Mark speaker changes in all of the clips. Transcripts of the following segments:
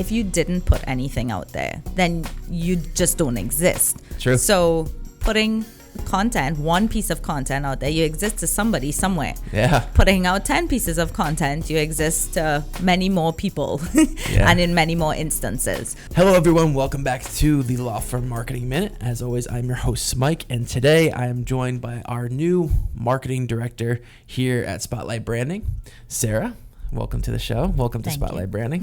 Speaker 1: if you didn't put anything out there, then you just don't exist.
Speaker 2: True.
Speaker 1: So putting content, one piece of content out there, you exist to somebody somewhere.
Speaker 2: Yeah.
Speaker 1: Putting out 10 pieces of content, you exist to many more people and in many more instances.
Speaker 2: Hello, everyone. Welcome back to the Law Firm Marketing Minute. As always, I'm your host, Mike, and today I am joined by our new marketing director here at Spotlight Branding, Sarah. Welcome to the show. Welcome to
Speaker 1: Thank
Speaker 2: Spotlight
Speaker 1: you.
Speaker 2: Branding.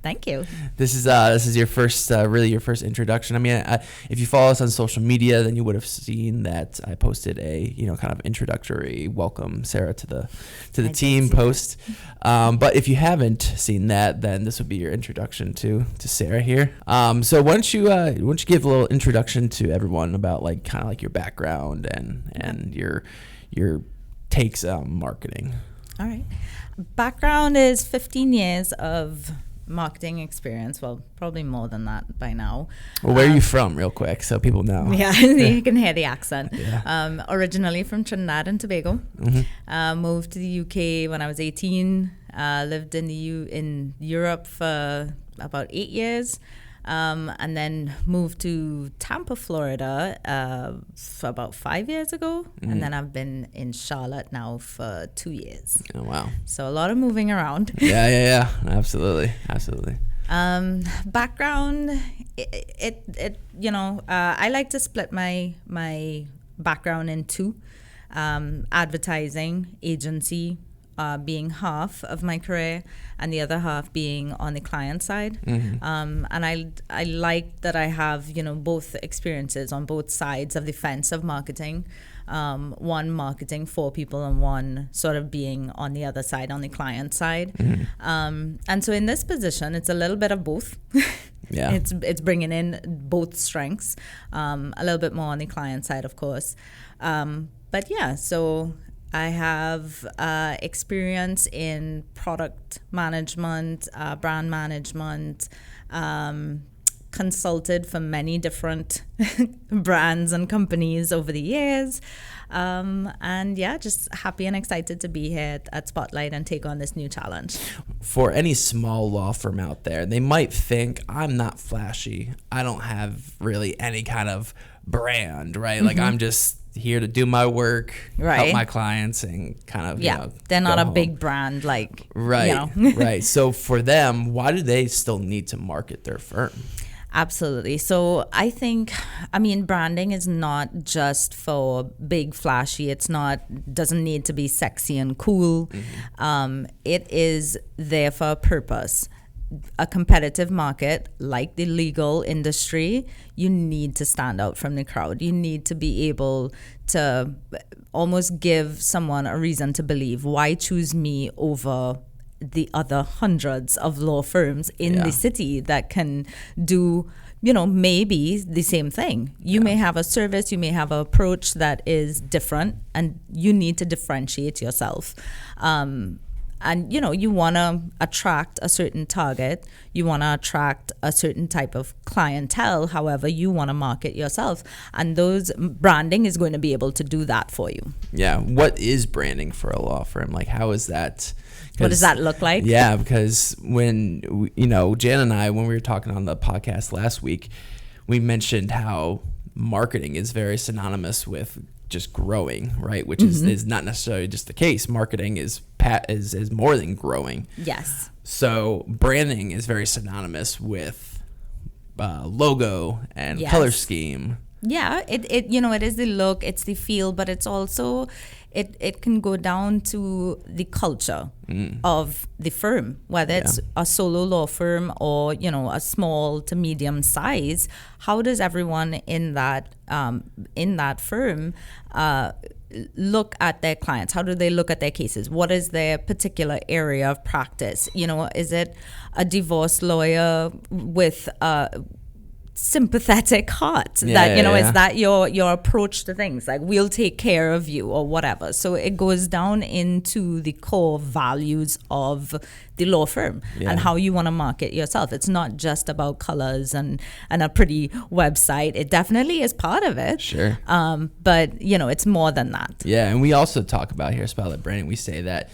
Speaker 1: Thank you.
Speaker 2: This is your first, really your first introduction. I mean, if you follow us on social media, then you would have seen that I posted a, kind of introductory welcome Sarah to the team post. But if you haven't seen that, then this would be your introduction to Sarah here. So why don't you give a little introduction to everyone about kind of your background and your takes on marketing.
Speaker 1: All right. Background is 15 years of marketing experience. Well, probably more than that by now.
Speaker 2: Well, where are you from, real quick, so people know?
Speaker 1: Yeah, you can hear the accent.
Speaker 2: Yeah.
Speaker 1: Originally from Trinidad and Tobago.
Speaker 2: Mm-hmm.
Speaker 1: Moved to the UK when I was 18. Lived in Europe for about 8 years. And then moved to Tampa, Florida for about 5 years ago.
Speaker 2: Mm-hmm.
Speaker 1: And then I've been in Charlotte now for 2 years.
Speaker 2: Oh, wow.
Speaker 1: So a lot of moving around.
Speaker 2: Yeah. Absolutely.
Speaker 1: Background, I like to split my background in two. Advertising, agency, being half of my career, and the other half being on the client side.
Speaker 2: Mm-hmm.
Speaker 1: And I like that I have, both experiences on both sides of the fence of marketing. One marketing for people and one sort of being on the other side, on the client side.
Speaker 2: Mm-hmm.
Speaker 1: And so in this position, it's a little bit of both.
Speaker 2: Yeah.
Speaker 1: It's bringing in both strengths, a little bit more on the client side, of course. But yeah, so I have experience in product management, brand management, consulted for many different brands and companies over the years. And yeah, just happy and excited to be here at Spotlight and take on this new challenge.
Speaker 2: For any small law firm out there, they might think, I'm not flashy. I don't have really any kind of brand, right?
Speaker 1: Mm-hmm.
Speaker 2: Like I'm just here to do my work, help my clients, and kind of,
Speaker 1: they're not a
Speaker 2: home.
Speaker 1: big brand like,
Speaker 2: Right, right. So for them, why do they still need to market their firm?
Speaker 1: Absolutely. So I think, branding is not just for big flashy. Doesn't need to be sexy and cool. Mm-hmm. It is there for a purpose. A competitive market like the legal industry, you need to stand out from the crowd. You need to be able to almost give someone a reason to believe. Why choose me over the other hundreds of law firms in the city that can do, maybe the same thing. You may have a service, you may have an approach that is different, and you need to differentiate yourself. And, you want to attract a certain target. You want to attract a certain type of clientele, however you want to market yourself. And branding is going to be able to do that for you.
Speaker 2: Yeah. What is branding for a law firm? How is that?
Speaker 1: What does that look like?
Speaker 2: Yeah, because when, Jan and I, when we were talking on the podcast last week, we mentioned how marketing is very synonymous with just growing, right? Which is not necessarily just the case. Marketing is more than growing.
Speaker 1: Yes.
Speaker 2: So branding is very synonymous with logo and color scheme.
Speaker 1: Yeah, it is the look, it's the feel, but it's also it can go down to the culture of the firm, whether it's a solo law firm or a small to medium size. How does everyone in that firm look at their clients? How do they look at their cases? What is their particular area of practice? Is it a divorce lawyer with sympathetic heart is that your approach to things, like we'll take care of you or whatever? So it goes down into the core values of the law firm and how you want to market yourself. It's not just about colors and a pretty website. It definitely is part of it,
Speaker 2: sure,
Speaker 1: but it's more than that.
Speaker 2: And we also talk about here Spotlight Branding, we say that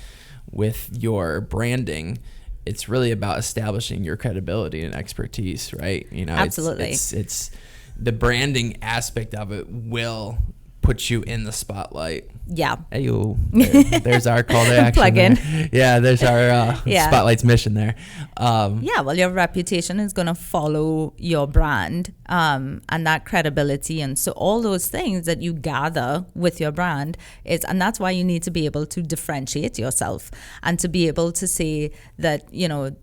Speaker 2: with your branding, it's really about establishing your credibility and expertise, right? You know,
Speaker 1: Absolutely.
Speaker 2: It's the branding aspect of it will put you in the spotlight.
Speaker 1: Yeah.
Speaker 2: Hey, there's our call to action.
Speaker 1: Plug in.
Speaker 2: Yeah, there's our Spotlight's mission there.
Speaker 1: Yeah, well, your reputation is going to follow your brand, and that credibility. And so all those things that you gather with your brand and that's why you need to be able to differentiate yourself and to be able to say that, you know,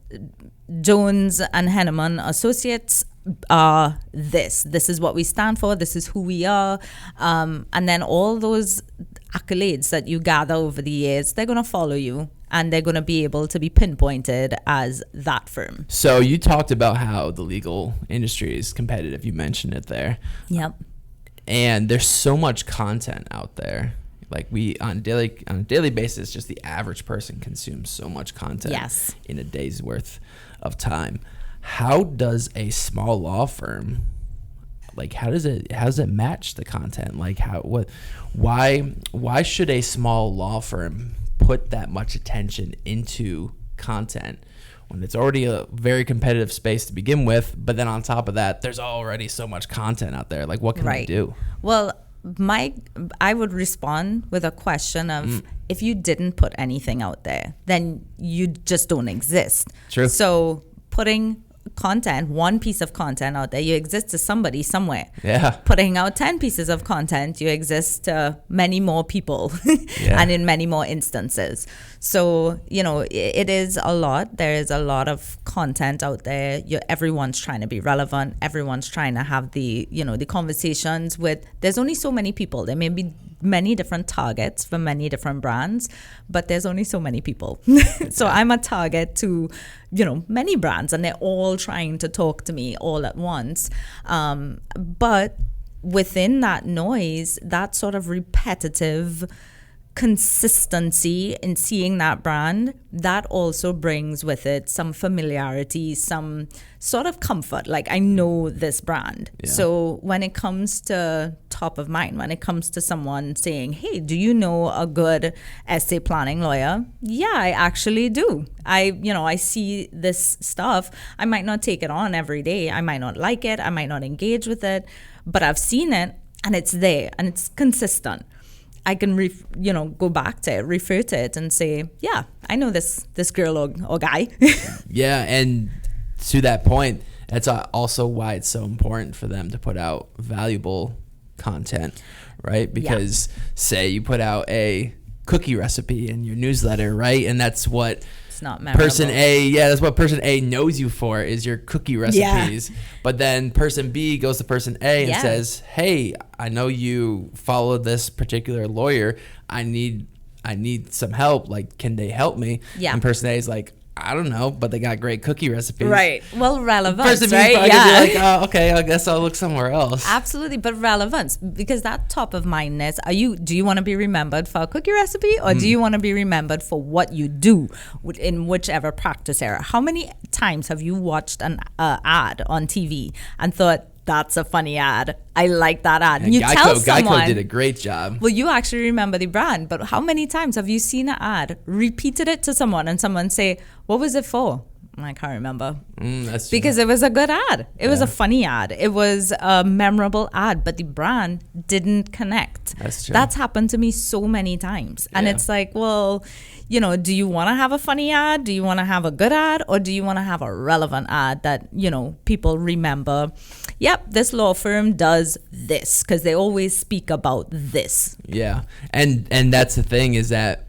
Speaker 1: Jones and Henneman Associates are this is what we stand for, this is who we are, and then all those accolades that you gather over the years, they're going to follow you and they're going to be able to be pinpointed as that firm.
Speaker 2: So you talked about how the legal industry is competitive. You mentioned it there.
Speaker 1: Yep.
Speaker 2: And there's so much content out there. Like on a daily basis, just the average person consumes so much content in a day's worth of time. How does a small law firm, like, how does it match the content? Like, why should a small law firm put that much attention into content when it's already a very competitive space to begin with? But then on top of that, there's already so much content out there. Like, what can they do?
Speaker 1: Well, I would respond with a question of, if you didn't put anything out there, then you just don't exist.
Speaker 2: True.
Speaker 1: So putting content, one piece of content out there, you exist to somebody somewhere.
Speaker 2: Yeah.
Speaker 1: Putting out 10 pieces of content, you exist to many more people and in many more instances. So, you know, it is a lot. There is a lot of content out there. Everyone's trying to be relevant. Everyone's trying to have the conversations with, there's only so many people. There may be many different targets for many different brands, but there's only so many people. So I'm a target to, many brands, and they're all trying to talk to me all at once. But within that noise, that sort of repetitive consistency in seeing that brand, that also brings with it some familiarity, some sort of comfort. Like, I know this brand. Yeah. So when it comes to top of mind, when it comes to someone saying, hey, do you know a good estate planning lawyer? Yeah, I actually do. I see this stuff. I might not take it on every day. I might not like it. I might not engage with it, but I've seen it and it's there and it's consistent. I can go back to it, refer to it, and say, yeah, I know this girl or guy.
Speaker 2: Yeah, and to that point, that's also why it's so important for them to put out valuable content, right? Because say you put out a cookie recipe in your newsletter, right? And that's what
Speaker 1: not memorable.
Speaker 2: That's what person A knows you for, is your cookie recipes. Yeah. But then person B goes to person A and says, hey, I know you follow this particular lawyer. I need some help. Like, can they help me? Yeah. And person A is like, I don't know, but they got great cookie recipes.
Speaker 1: Right. Well, relevance,
Speaker 2: person
Speaker 1: right?
Speaker 2: Be like, oh, okay, I guess I'll look somewhere else.
Speaker 1: Absolutely, but relevance, because that top of mindness. Do you want to be remembered for a cookie recipe, or do you want to be remembered for what you do in whichever practice area? How many times have you watched an ad on TV and thought, that's a funny ad, I like that ad? And you tell someone,
Speaker 2: Geico did a great job.
Speaker 1: Well, you actually remember the brand, but how many times have you seen an ad, repeated it to someone, and someone say, what was it for? I can't remember.
Speaker 2: That's true.
Speaker 1: Because it was a good ad. It was a funny ad. It was a memorable ad, but the brand didn't connect.
Speaker 2: That's true.
Speaker 1: That's happened to me so many times. And it's like, well, do you want to have a funny ad? Do you want to have a good ad? Or do you want to have a relevant ad that, people remember? Yep, this law firm does this, because they always speak about this.
Speaker 2: Yeah. And that's the thing, is that,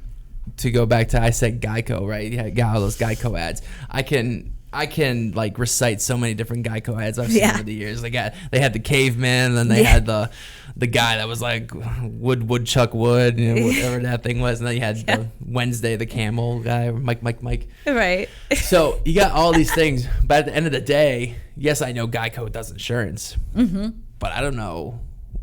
Speaker 2: to go back to, I said Geico, right? You got all those Geico ads. I can like recite so many different Geico ads I've seen over the years. They had the caveman, and then they had the guy that was like woodchuck wood, whatever that thing was, and then you had the Wednesday the camel guy, Mike.
Speaker 1: Right.
Speaker 2: So you got all these things, but at the end of the day, yes, I know Geico does insurance, but I don't know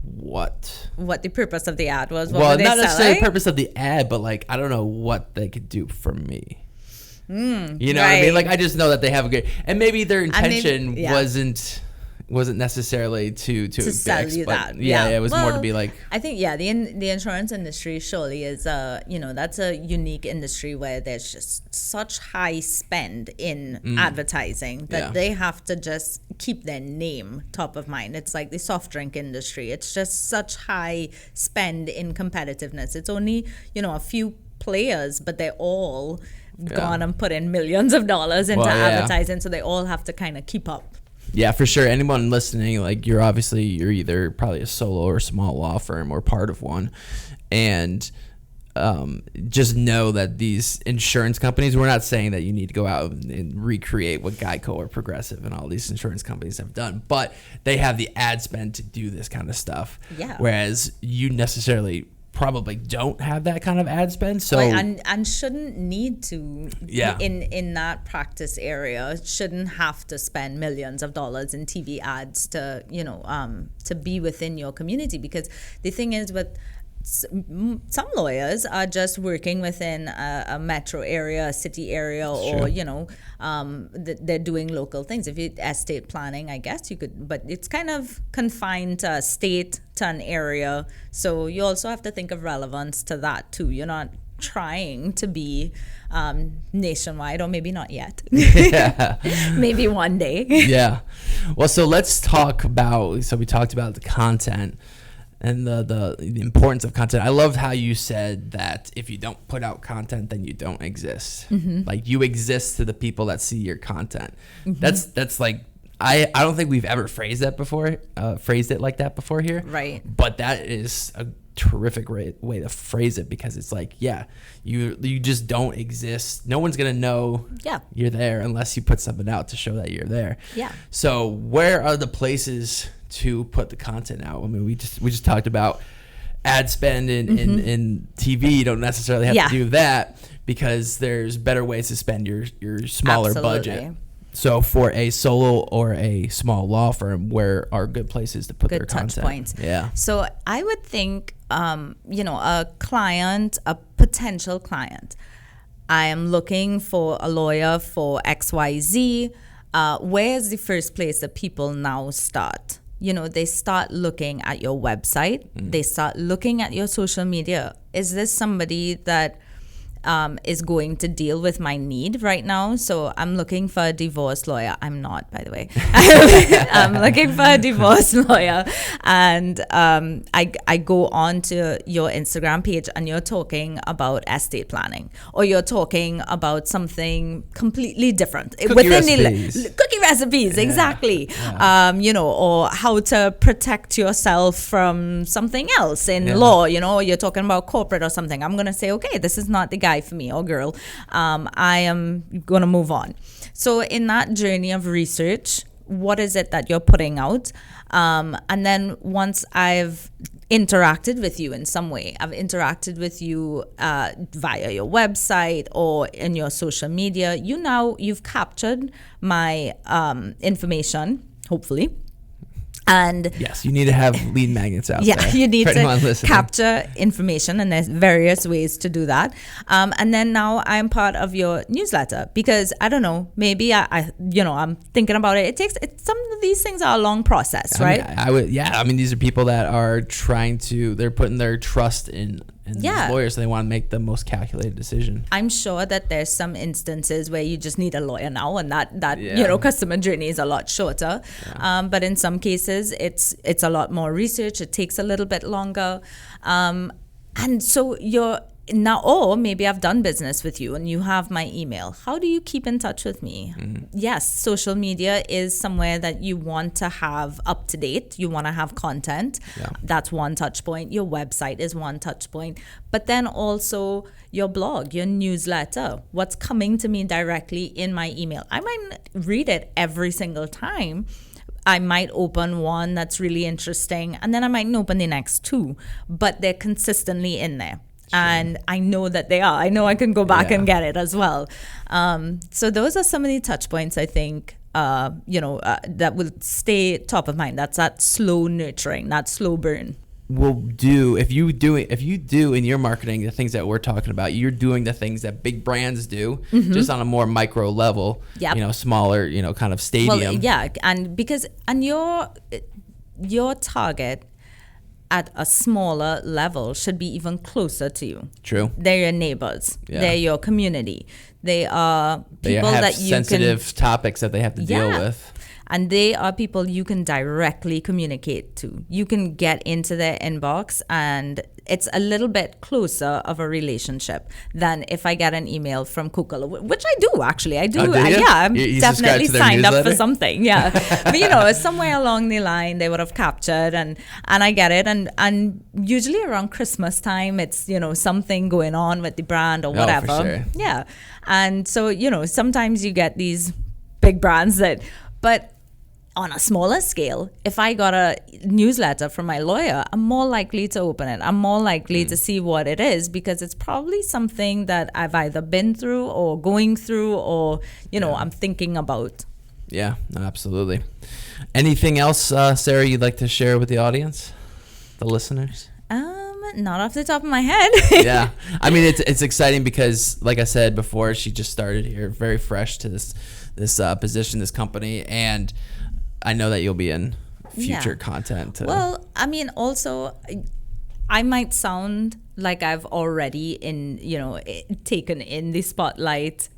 Speaker 2: what
Speaker 1: the purpose of the ad was.
Speaker 2: Not necessarily the purpose of the ad, but like, I don't know what they could do for me. You know what I mean? Like, I just know that they have a good, and maybe their intention wasn't wasn't necessarily to
Speaker 1: sell you that.
Speaker 2: Yeah, it was more to
Speaker 1: Well,
Speaker 2: be like,
Speaker 1: I think the insurance industry surely is that's a unique industry where there's just such high spend in advertising that
Speaker 2: Yeah.
Speaker 1: they have to just keep their name top of mind. It's like the soft drink industry. It's just such high spend in competitiveness. It's only a few players, but they're all gone and put in millions of dollars into
Speaker 2: Well, yeah.
Speaker 1: advertising, so they all have to kind of keep up.
Speaker 2: yeah, for sure. Anyone listening, like you're either probably a solo or small law firm or part of one, and just know that these insurance companies, we're not saying that you need to go out and recreate what Geico or Progressive and all these insurance companies have done, but they have the ad spend to do this kind of stuff.
Speaker 1: Yeah.
Speaker 2: Whereas you necessarily probably don't have that kind of ad spend. So
Speaker 1: and shouldn't need to
Speaker 2: Yeah.
Speaker 1: in that practice area, shouldn't have to spend millions of dollars in TV ads to to be within your community, because the thing is with some lawyers are just working within a metro area, a city area, or they're doing local things. If you estate planning, I guess you could, but it's kind of confined to a state, to an area. So you also have to think of relevance to that too. You're not trying to be nationwide, or maybe not yet.
Speaker 2: yeah.
Speaker 1: Maybe one day.
Speaker 2: Yeah. Well, so let's talk about, so we talked about the content and the importance of content. I loved how you said that if you don't put out content, then you don't exist. Like you exist to the people that see your content. That's like, I don't think we've ever phrased it like that before here.
Speaker 1: Right.
Speaker 2: But that is a terrific way to phrase it, because it's like, yeah, you just don't exist. No one's gonna know you're there unless you put something out to show that you're there.
Speaker 1: Yeah.
Speaker 2: So where are the places to put the content out? I mean, we just talked about ad spend in TV. You don't necessarily have to do that, because there's better ways to spend your smaller budget. So for a solo or a small law firm, where are good places to put their content?
Speaker 1: Touch points.
Speaker 2: Yeah.
Speaker 1: So I would think, a client, a potential client, I am looking for a lawyer for XYZ. Where's the first place that people now start? They start looking at your website. They start looking at your social media. Is this somebody that is going to deal with my need right now? So I'm looking for a divorce lawyer. I'm not, by the way. I'm looking for a divorce lawyer. And I go on to your Instagram page and you're talking about estate planning, or you're talking about something completely different.
Speaker 2: Cookie recipes.
Speaker 1: Cookie recipes, exactly.
Speaker 2: Yeah.
Speaker 1: Or how to protect yourself from something else in law, or you're talking about corporate or something. I'm going to say, okay, this is not the guy for me or girl. I am going to move on. So in that journey of research, what is it that you're putting out? And then once I've interacted with you in some way, I've interacted with you via your website or in your social media, you've captured my information, hopefully. And
Speaker 2: yes, you need to have lead magnets out there.
Speaker 1: Yeah, you need to
Speaker 2: listening.
Speaker 1: capture information, and there's various ways to do that. And then now I'm part of your newsletter, because I don't know, maybe I'm thinking about it. Some of these things are a long process, right?
Speaker 2: I mean, these are people that are they're putting their trust in these lawyers, so they want to make the most calculated decision.
Speaker 1: I'm sure that there's some instances where you just need a lawyer now, and that customer journey is a lot shorter. Yeah. But in some cases, it's a lot more research. It takes a little bit longer, and so or maybe I've done business with you and you have my email. How do you keep in touch with me? Yes, social media is somewhere that you want to have up to date. You want to have content. Yeah. That's one touch point. Your website is one touch point. But then also your blog, your newsletter, what's coming to me directly in my email. I might read it every single time. I might open one that's really interesting, and then I might open the next two, but they're consistently in there. Sure. And I know that they are. I know I can go back and get it as well. So those are some of the touch points, I think, that will stay top of mind. That's that slow nurturing, that slow burn.
Speaker 2: will do if you do in your marketing the things that we're talking about, you're doing the things that big brands do, just on a more micro level.
Speaker 1: Yep.
Speaker 2: You know, smaller, you know, kind of stadium.
Speaker 1: Well, yeah, and your target at a smaller level should be even closer to you.
Speaker 2: True.
Speaker 1: They're your neighbors.
Speaker 2: Yeah.
Speaker 1: They're your community. They are people
Speaker 2: have
Speaker 1: that you
Speaker 2: sensitive topics that they have to deal with.
Speaker 1: And they are people you can directly communicate to. You can get into their inbox, and it's a little bit closer of a relationship than if I get an email from Coca-Cola, which I do actually. I do.
Speaker 2: Oh, do you?
Speaker 1: I'm
Speaker 2: You
Speaker 1: definitely
Speaker 2: subscribe to their
Speaker 1: signed up
Speaker 2: newsletter?
Speaker 1: for something. Yeah, but you know, somewhere along the line they would have captured, and I get it. And usually around Christmas time, it's, you know, something going on with the brand or whatever.
Speaker 2: For sure.
Speaker 1: Yeah, and so, you know, sometimes you get these big brands but on a smaller scale, if I got a newsletter from my lawyer, I'm more likely to open it. I'm more likely to see what it is, because it's probably something that I've either been through or going through, or, you know, I'm thinking about.
Speaker 2: Yeah, absolutely. Anything else, Sarah, you'd like to share with the audience, the listeners?
Speaker 1: Not off the top of my head.
Speaker 2: Yeah, I mean, it's exciting because, like I said before, she just started here, very fresh to this position, this company, and I know that you'll be in future content.
Speaker 1: Well, I mean, also, I might sound like I've already taken in the spotlight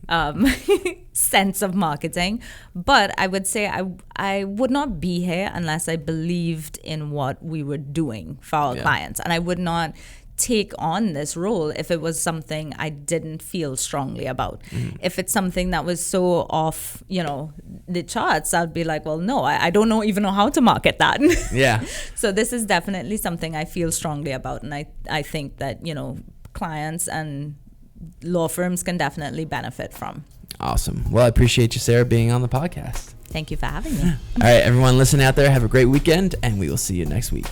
Speaker 1: sense of marketing, but I would say I would not be here unless I believed in what we were doing for our clients, and I would not take on this role if it was something I didn't feel strongly about. If it's something that was so off, you know, the charts, I'd be like, well, no, I don't even know how to market that.
Speaker 2: Yeah.
Speaker 1: So this is definitely something I feel strongly about, and I think that, you know, clients and law firms can definitely benefit from.
Speaker 2: Awesome. Well, I appreciate you, Sarah, being on the podcast.
Speaker 1: Thank you for having me.
Speaker 2: All right, everyone listening out there, have a great weekend, and we will see you next week.